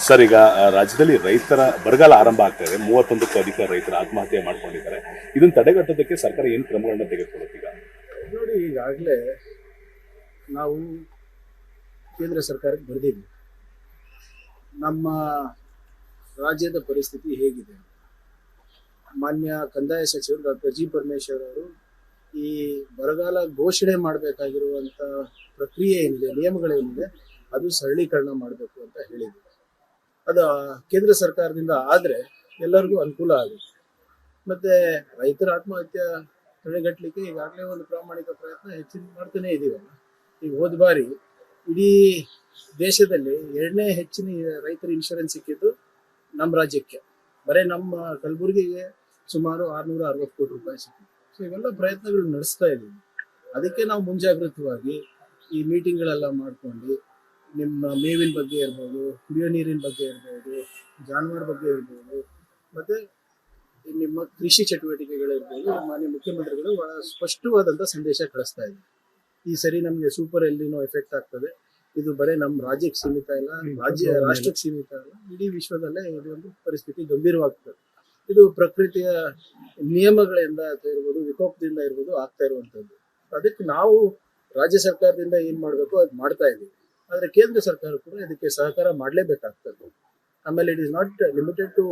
Sir, ಈಗ ರಾಜ್ಯದಲ್ಲಿ ರೈತರ ಬರಗಾಲ ಆರಂಭ ಆಗ್ತಾ ಇದೆ. 31ಕ್ಕೂ ಅಧಿಕ ರೈತರು ಆತ್ಮಹತ್ಯೆ ಮಾಡ್ಕೊಂಡಿದ್ದಾರೆ. ಇದನ್ನ ತಡೆಗಟ್ಟೋದಕ್ಕೆ ಸರ್ಕಾರ ಏನು ಕ್ರಮಗಳನ್ನ ತೆಗೆದುಕೊಳ್ಳುತ್ತೆ ಈಗ? ನೋಡಿ, ಈಗಾಗಲೇ ನಾವು ಕೇಂದ್ರ ಸರ್ಕಾರಕ್ಕೆ ಬರೆದಿದ್ವಿ ನಮ್ಮ ರಾಜ್ಯದ ಪರಿಸ್ಥಿತಿ ಹೇಗಿದೆ. ಮಾನ್ಯ ಕಂದಾಯ ಸಚಿವರು ಡಾಕ್ಟರ್ ಜಿ ಪರಮೇಶ್ವರ್ ಅವರು ಈ ಬರಗಾಲ ಘೋಷಣೆ ಮಾಡಬೇಕಾಗಿರುವಂತ ಪ್ರಕ್ರಿಯೆ ಏನಿದೆ, ನಿಯಮಗಳೇನಿದೆ, ಅದು ಸರಳೀಕರಣ ಮಾಡಬೇಕು ಅಂತ ಹೇಳಿದ್ರು. ಅದು ಕೇಂದ್ರ ಸರ್ಕಾರದಿಂದ ಆದ್ರೆ ಎಲ್ಲರಿಗೂ ಅನುಕೂಲ ಆಗುತ್ತೆ. ಮತ್ತೆ ರೈತರ ಆತ್ಮಹತ್ಯೆ ತಡೆಗಟ್ಟಲಿಕ್ಕೆ ಈಗಾಗಲೇ ಒಂದು ಪ್ರಾಮಾಣಿಕ ಪ್ರಯತ್ನ ಹೆಚ್ಚಿನ ಮಾಡ್ತಾನೆ ಇದೀವಲ್ಲ. ಈಗ ಹೋದ ಬಾರಿ ಇಡೀ ದೇಶದಲ್ಲಿ 2ನೇ ಹೆಚ್ಚಿನ ರೈತರ ಇನ್ಶೂರೆನ್ಸ್ ಸಿಕ್ಕಿದ್ದು ನಮ್ಮ ರಾಜ್ಯಕ್ಕೆ. ಬರೀ ನಮ್ಮ ಕಲಬುರಗಿಗೆ ಸುಮಾರು 660 ಕೋಟಿ ರೂಪಾಯಿ ಸಿಕ್ಕಿದೆ. ಸೊ ಇವೆಲ್ಲ ಪ್ರಯತ್ನಗಳು ನಡೆಸ್ತಾ ಇದ್ದೀವಿ. ಅದಕ್ಕೆ ನಾವು ಮುಂಜಾಗ್ರತವಾಗಿ ಈ ಮೀಟಿಂಗ್ಗಳೆಲ್ಲ ಮಾಡ್ಕೊಂಡು ನಿಮ್ಮ ಮೇವಿನ ಬಗ್ಗೆ ಇರ್ಬೋದು, ಕುಡಿಯೋ ನೀರಿನ ಬಗ್ಗೆ ಇರ್ಬೋದು, ಜಾನುವಾರು ಬಗ್ಗೆ ಇರ್ಬೋದು, ಮತ್ತೆ ನಿಮ್ಮ ಕೃಷಿ ಚಟುವಟಿಕೆಗಳಿರ್ಬೋದು, ಮಾನ್ಯ ಮುಖ್ಯಮಂತ್ರಿಗಳು ಬಹಳ ಸ್ಪಷ್ಟವಾದಂಥ ಸಂದೇಶ ಕಳಿಸ್ತಾ ಇದ್ದಾರೆ. ಈ ಸರಿ ನಮಗೆ ಸೂಪರ್ ಎಲ್ನಿನೋ ಎಫೆಕ್ಟ್ ಆಗ್ತದೆ. ಇದು ಬರೀ ನಮ್ಮ ರಾಜ್ಯಕ್ಕೆ ಸೀಮಿತ ಇಲ್ಲ, ರಾಷ್ಟ್ರಕ್ಕೆ ಸೀಮಿತ ಇಲ್ಲ, ಇಡೀ ವಿಶ್ವದಲ್ಲೇ ಇದೊಂದು ಪರಿಸ್ಥಿತಿ ಗಂಭೀರವಾಗ್ತದೆ. ಇದು ಪ್ರಕೃತಿಯ ನಿಯಮಗಳಿಂದ ಇರ್ಬೋದು, ವಿಕೋಪದಿಂದ ಇರ್ಬೋದು ಆಗ್ತಾ ಇರುವಂಥದ್ದು. ಅದಕ್ಕೆ ನಾವು ರಾಜ್ಯ ಸರ್ಕಾರದಿಂದ ಏನ್ ಮಾಡಬೇಕು ಅದು ಮಾಡ್ತಾ ಇದ್ದೀವಿ. ಆದ್ರೆ ಕೇಂದ್ರ ಸರ್ಕಾರ ಕೂಡ ಇದಕ್ಕೆ ಸಹಕಾರ ಮಾಡಲೇಬೇಕಾಗ್ತದೆ. ಆಮೇಲೆ it is not limited to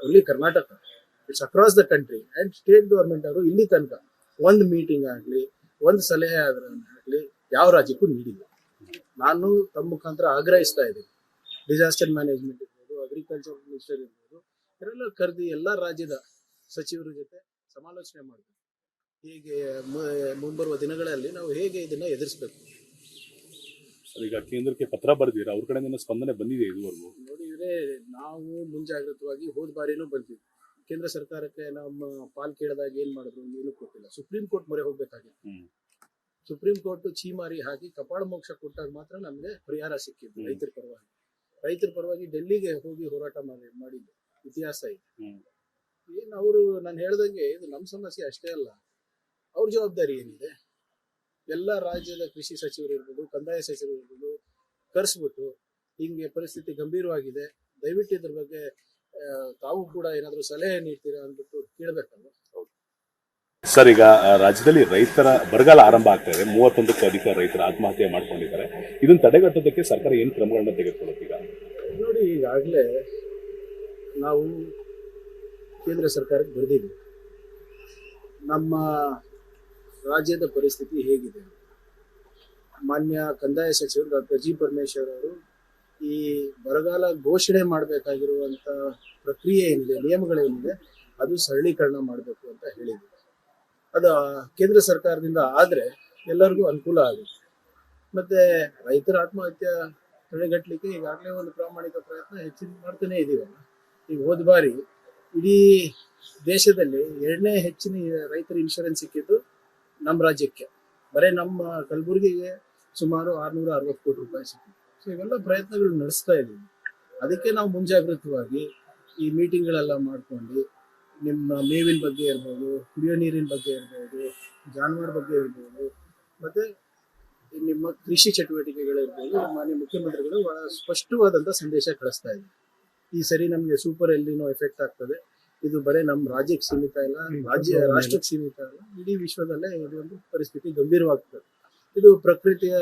only Karnataka, it's across the country. And state government ಅವರು ಇಲ್ಲಿ ತನಕ ಒಂದು ಮೀಟಿಂಗ್ ಆಗಲಿ, ಒಂದು ಸಲಹೆ ಆಗಲಿ ಯಾವ ರಾಜ್ಯಕ್ಕೂ ನೀಡಿಲ್ಲ. ನಾನು ತಮ್ಮ ಮುಖಾಂತರ ಆಗ್ರಹಿಸ್ತಾ ಇದ್ದೀನಿ, ಡಿಸಾಸ್ಟರ್ ಮ್ಯಾನೇಜ್ಮೆಂಟ್ ಇರ್ಬೋದು, ಅಗ್ರಿಕಲ್ಚರ್ ಮಿನಿಸ್ಟರ್ ಇರ್ಬೋದು, ಇವರೆಲ್ಲ ಕರೆದಿ ಎಲ್ಲ ರಾಜ್ಯದ ಸಚಿವರ ಜೊತೆ ಸಮಾಲೋಚನೆ ಮಾಡಬೇಕು. ಹೀಗೆ ಮುಂಬರುವ ದಿನಗಳಲ್ಲಿ ನಾವು ಹೇಗೆ ಇದನ್ನ ಎದುರಿಸಬೇಕು. ಈಗ ಕೇಂದ್ರಕ್ಕೆ ಪತ್ರ ಬರೆದಿರ, ಅವ್ರ ಕಡೆಯಿಂದ ಸ್ಪಂದನೆ ಬಂದಿದೆ ಇದುವರೆಗೂ? ನೋಡಿದ್ರೆ ನಾವು ಮುಂಜಾಗ್ರತವಾಗಿ ಹೋದ ಬಾರಿನೂ ಬಂದಿದ್ವಿ. ಕೇಂದ್ರ ಸರ್ಕಾರಕ್ಕೆ ನಮ್ಮ ಪಾಲ್ ಕೇಳಿದಾಗ ಏನ್ ಮಾಡಿದ್ರು ಏನೂ ಕೊಟ್ಟಿಲ್ಲ. ಸುಪ್ರೀಂ ಕೋರ್ಟ್ ಮೊರೆ ಹೋಗ್ಬೇಕಾಗಿತ್ತು. ಸುಪ್ರೀಂ ಕೋರ್ಟ್ ಚೀಮಾರಿ ಹಾಕಿ ಕಪಾಳ ಮೋಕ್ಷ ಕೊಟ್ಟಾಗ ಮಾತ್ರ ನಮಗೆ ಪರಿಹಾರ ಸಿಕ್ಕಿದ್ದು ರೈತರ ಪರವಾಗಿ ಡೆಲ್ಲಿಗೆ ಹೋಗಿ ಹೋರಾಟ ಮಾಡಿದ್ದು ಇತಿಹಾಸ ಇದೆ. ಏನ್ ಅವರು ನಾನು ಹೇಳ್ದಂಗೆ ಇದು ನಮ್ಮ ಸಮಸ್ಯೆ ಅಷ್ಟೇ ಅಲ್ಲ, ಅವ್ರ ಜವಾಬ್ದಾರಿ ಏನಿದೆ. ಎಲ್ಲ ರಾಜ್ಯದ ಕೃಷಿ ಸಚಿವರು ಇರ್ಬೋದು, ಕಂದಾಯ ಸಚಿವರು ಇರ್ಬೋದು, ಕರೆಸ್ಬಿಟ್ಟು ಹಿಂಗೆ ಪರಿಸ್ಥಿತಿ ಗಂಭೀರವಾಗಿದೆ, ದಯವಿಟ್ಟು ಇದ್ರ ಬಗ್ಗೆ ತಾವು ಕೂಡ ಏನಾದ್ರು ಸಲಹೆ ನೀಡ್ತೀರಾ ಅಂದ್ಬಿಟ್ಟು ಕೇಳಬೇಕಲ್ಲ. ಸರ್, ಈಗ ರಾಜ್ಯದಲ್ಲಿ ರೈತರ ಬರಗಾಲ ಆರಂಭ ಆಗ್ತಾ ಇದೆ. 31ಕ್ಕೂ ಅಧಿಕ ರೈತರು ಆತ್ಮಹತ್ಯೆ ಮಾಡ್ಕೊಂಡಿದ್ದಾರೆ. ಇದನ್ನ ತಡೆಗಟ್ಟೋದಕ್ಕೆ ಸರ್ಕಾರ ಏನು ಕ್ರಮಗಳನ್ನ ತೆಗೆದುಕೊಳ್ಳುತ್ತೆ ಈಗ? ನೋಡಿ, ಈಗಾಗಲೇ ನಾವು ಕೇಂದ್ರ ಸರ್ಕಾರಕ್ಕೆ ಬರೆದಿದ್ವಿ ನಮ್ಮ ರಾಜ್ಯದ ಪರಿಸ್ಥಿತಿ ಹೇಗಿದೆ. ಮಾನ್ಯ ಕಂದಾಯ ಸಚಿವರು ಡಾಕ್ಟರ್ ಜಿ ಪರಮೇಶ್ವರ್ ಅವರು ಈ ಬರಗಾಲ ಘೋಷಣೆ ಮಾಡಬೇಕಾಗಿರುವಂತ ಪ್ರಕ್ರಿಯೆ ಏನಿದೆ, ನಿಯಮಗಳೇನಿದೆ, ಅದು ಸರಳೀಕರಣ ಮಾಡಬೇಕು ಅಂತ ಹೇಳಿದ್ರು. ಅದು ಕೇಂದ್ರ ಸರ್ಕಾರದಿಂದ ಆದ್ರೆ ಎಲ್ಲರಿಗೂ ಅನುಕೂಲ ಆಗುತ್ತೆ. ಮತ್ತೆ ರೈತರ ಆತ್ಮಹತ್ಯೆ ತಡೆಗಟ್ಟಲಿಕ್ಕೆ ಈಗಾಗಲೇ ಒಂದು ಪ್ರಾಮಾಣಿಕ ಪ್ರಯತ್ನ ಹೆಚ್ಚಿನ ಮಾಡ್ತಾನೆ ಇದೀವಲ್ಲ. ಈಗ ಹೋದ ಬಾರಿ ಇಡೀ ದೇಶದಲ್ಲಿ 2ನೇ ಹೆಚ್ಚಿನ ರೈತರ ಇನ್ಶೂರೆನ್ಸ್ ಸಿಕ್ಕಿದ್ದು ನಮ್ಮ ರಾಜ್ಯಕ್ಕೆ. ಬರೀ ನಮ್ಮ ಕಲಬುರಗಿಗೆ ಸುಮಾರು 660 ಕೋಟಿ ರೂಪಾಯಿ ಸಿಕ್ಕಿದೆ. ಸೊ ಇವೆಲ್ಲ ಪ್ರಯತ್ನಗಳು ನಡೆಸ್ತಾ ಇದ್ದೀವಿ. ಅದಕ್ಕೆ ನಾವು ಮುಂಜಾಗ್ರತವಾಗಿ ಈ ಮೀಟಿಂಗ್ಗಳೆಲ್ಲ ಮಾಡ್ಕೊಂಡು ನಿಮ್ಮ ಮೇವಿನ ಬಗ್ಗೆ ಇರ್ಬೋದು, ಕುಡಿಯೋ ನೀರಿನ ಬಗ್ಗೆ ಇರ್ಬೋದು, ಜಾನುವಾರು ಬಗ್ಗೆ ಇರ್ಬೋದು, ಮತ್ತೆ ನಿಮ್ಮ ಕೃಷಿ ಚಟುವಟಿಕೆಗಳಿರ್ಬೋದು, ಮಾನ್ಯ ಮುಖ್ಯಮಂತ್ರಿಗಳು ಬಹಳ ಸ್ಪಷ್ಟವಾದಂಥ ಸಂದೇಶ ಕಳಿಸ್ತಾ ಇದ್ದಾರೆ. ಈ ಸರಿ ನಮಗೆ ಸೂಪರ್ ಎಲ್ನಿನೋ ಎಫೆಕ್ಟ್ ಆಗ್ತದೆ. ಇದು ಬರೀ ನಮ್ಮ ರಾಜ್ಯಕ್ಕೆ ಸೀಮಿತ ಇಲ್ಲ, ರಾಷ್ಟ್ರಕ್ಕೆ ಸೀಮಿತ ಇಲ್ಲ, ಇಡೀ ವಿಶ್ವದಲ್ಲೇ ಇದೊಂದು ಪರಿಸ್ಥಿತಿ ಗಂಭೀರವಾಗ್ತದೆ. ಇದು ಪ್ರಕೃತಿಯ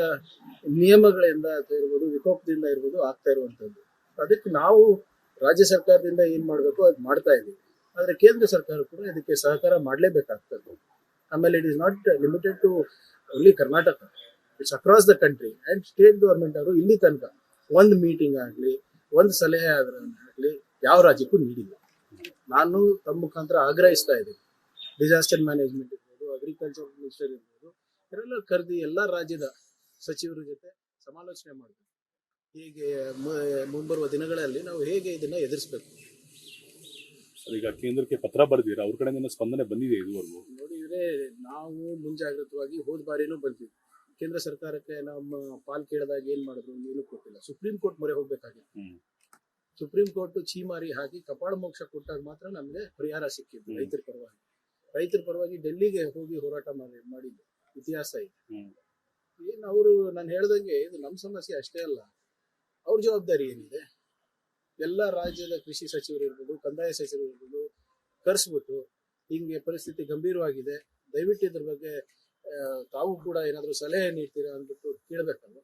ನಿಯಮಗಳಿಂದ ಇರ್ಬೋದು, ವಿಕೋಪದಿಂದ ಇರ್ಬೋದು ಆಗ್ತಾ ಇರುವಂಥದ್ದು. ಅದಕ್ಕೆ ನಾವು ರಾಜ್ಯ ಸರ್ಕಾರದಿಂದ ಏನ್ ಮಾಡಬೇಕು ಅದು ಮಾಡ್ತಾ ಇದ್ದೀವಿ. ಆದ್ರೆ ಕೇಂದ್ರ ಸರ್ಕಾರ ಕೂಡ ಇದಕ್ಕೆ ಸಹಕಾರ ಮಾಡಲೇಬೇಕಾಗ್ತದೆ. ಆಮೇಲೆ it is not limited to only Karnataka, it's across the country. And state government ಅವರು ಇಲ್ಲಿ ತನಕ ಒಂದು ಮೀಟಿಂಗ್ ಆಗಲಿ, ಒಂದು ಸಲಹೆ ಆಗಲಿ ಯಾವ ರಾಜ್ಯಕ್ಕೂ ನೀಡಿಲ್ಲ. ನಾನು ತಮ್ಮ ಮುಖಾಂತರ ಆಗ್ರಹಿಸ್ತಾ ಇದ್ದೀನಿ, ಡಿಸಾಸ್ಟರ್ ಮ್ಯಾನೇಜ್ಮೆಂಟ್ ಇರ್ಬೋದು, ಅಗ್ರಿಕಲ್ಚರ್ ಮಿನಿಸ್ಟರ್ ಇರ್ಬೋದು, ಇವರೆಲ್ಲ ಕರೆದಿ ಎಲ್ಲ ರಾಜ್ಯದ ಸಚಿವರ ಜೊತೆ ಸಮಾಲೋಚನೆ ಮಾಡಬೇಕು. ಹೀಗೆ ಮುಂಬರುವ ದಿನಗಳಲ್ಲಿ ನಾವು ಹೇಗೆ ಇದನ್ನ ಎದುರಿಸಬೇಕು. ಈಗ ಕೇಂದ್ರಕ್ಕೆ ಪತ್ರ ಬರೆದಿರ, ಅವ್ರ ಕಡೆಯಿಂದ ಸ್ಪಂದನೆ ಬಂದಿದೆ ಇದುವರೆಗೂ? ನೋಡಿದ್ರೆ ನಾವು ಮುಂಜಾಗ್ರತವಾಗಿ ಹೋದ ಬಾರಿನೂ ಬಂದಿದ್ವಿ. ಕೇಂದ್ರ ಸರ್ಕಾರಕ್ಕೆ ನಮ್ಮ ಪಾಲ್ ಕೇಳಿದಾಗ ಏನ್ ಮಾಡಿದ್ರು ಏನೂ ಕೊಟ್ಟಿಲ್ಲ. ಸುಪ್ರೀಂ ಕೋರ್ಟ್ ಮೊರೆ ಹೋಗ್ಬೇಕಾಗಿತ್ತು. ಸುಪ್ರೀಂ ಕೋರ್ಟ್ ಚೀಮಾರಿ ಹಾಕಿ ಕಪಾಳ ಮೋಕ್ಷ ಕೊಟ್ಟಾಗ ಮಾತ್ರ ನಮಗೆ ಪರಿಹಾರ ಸಿಕ್ಕಿದ್ದು ರೈತರ ಪರವಾಗಿ ಡೆಲ್ಲಿಗೆ ಹೋಗಿ ಹೋರಾಟ ಮಾಡಿದ್ದು ಇತಿಹಾಸ ಇದೆ. ಏನ್ ಅವರು ನಾನು ಹೇಳ್ದಂಗೆ ಇದು ನಮ್ಮ ಸಮಸ್ಯೆ ಅಷ್ಟೇ ಅಲ್ಲ, ಅವ್ರ ಜವಾಬ್ದಾರಿ ಏನಿದೆ. ಎಲ್ಲ ರಾಜ್ಯದ ಕೃಷಿ ಸಚಿವರು ಇರ್ಬೋದು, ಕಂದಾಯ ಸಚಿವರು ಇರ್ಬೋದು, ಕರೆಸ್ಬಿಟ್ಟು ಹಿಂಗೆ ಪರಿಸ್ಥಿತಿ ಗಂಭೀರವಾಗಿದೆ, ದಯವಿಟ್ಟು ಇದ್ರ ಬಗ್ಗೆ ತಾವು ಕೂಡ ಏನಾದರೂ ಸಲಹೆ ನೀಡ್ತೀರಾ ಅಂದ್ಬಿಟ್ಟು ಕೇಳಬೇಕಲ್ವ.